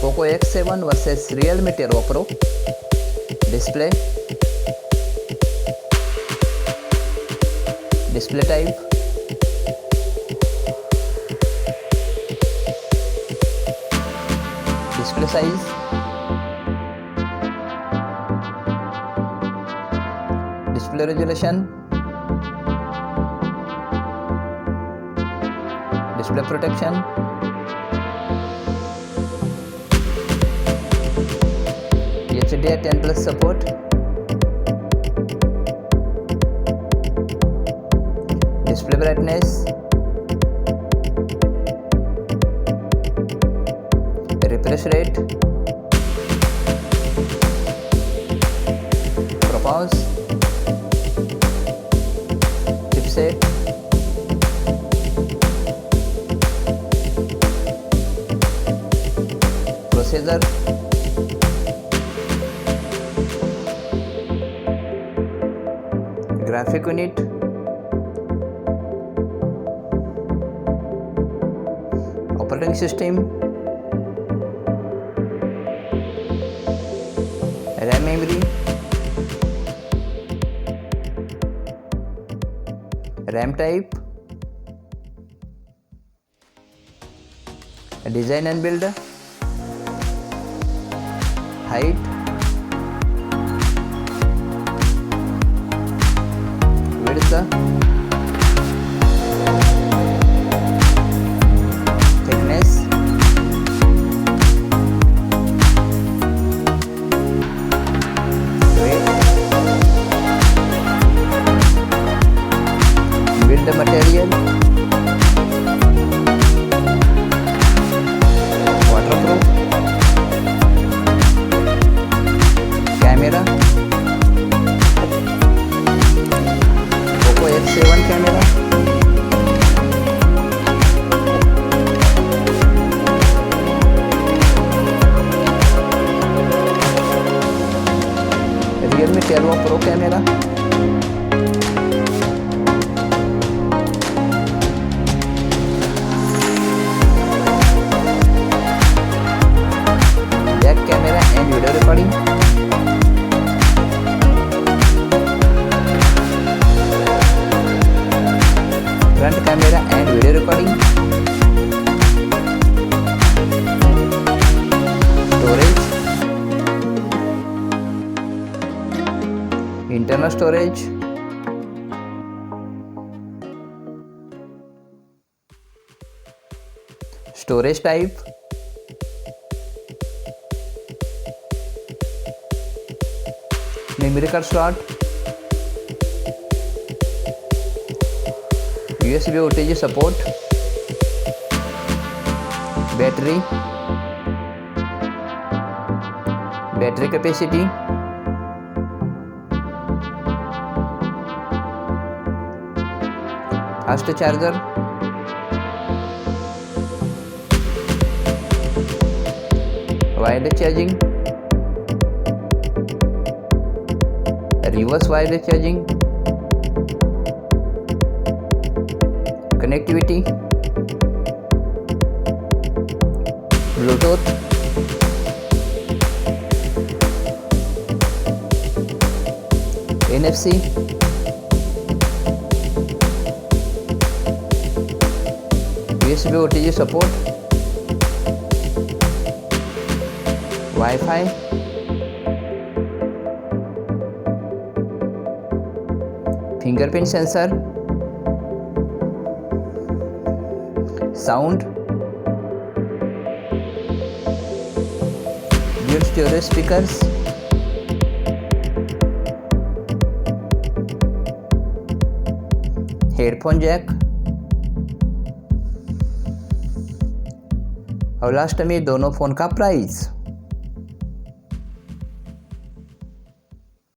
Poco X7 versus Realme 13 Pro. Display type, display size, display resolution, display protection, HDR10 plus support, display brightness, refresh rate, performance, chipset, processor, graphic unit, operating system, RAM memory, RAM type, design and build, height, width, thickness, weight, build material, waterproof, camera, Poco X7 camera, Realme 13 Pro camera, back camera and video recording, front camera and video recording, storage, internal storage, storage type, memory card slot, USB OTG support, battery capacity, fast charger, wireless charging, reverse wireless charging, connectivity, Bluetooth, NFC, USB OTG support, Wi-Fi, fingerprint sensor, sound, dual stereo speakers, headphone jack। अब last में दोनों phone का price.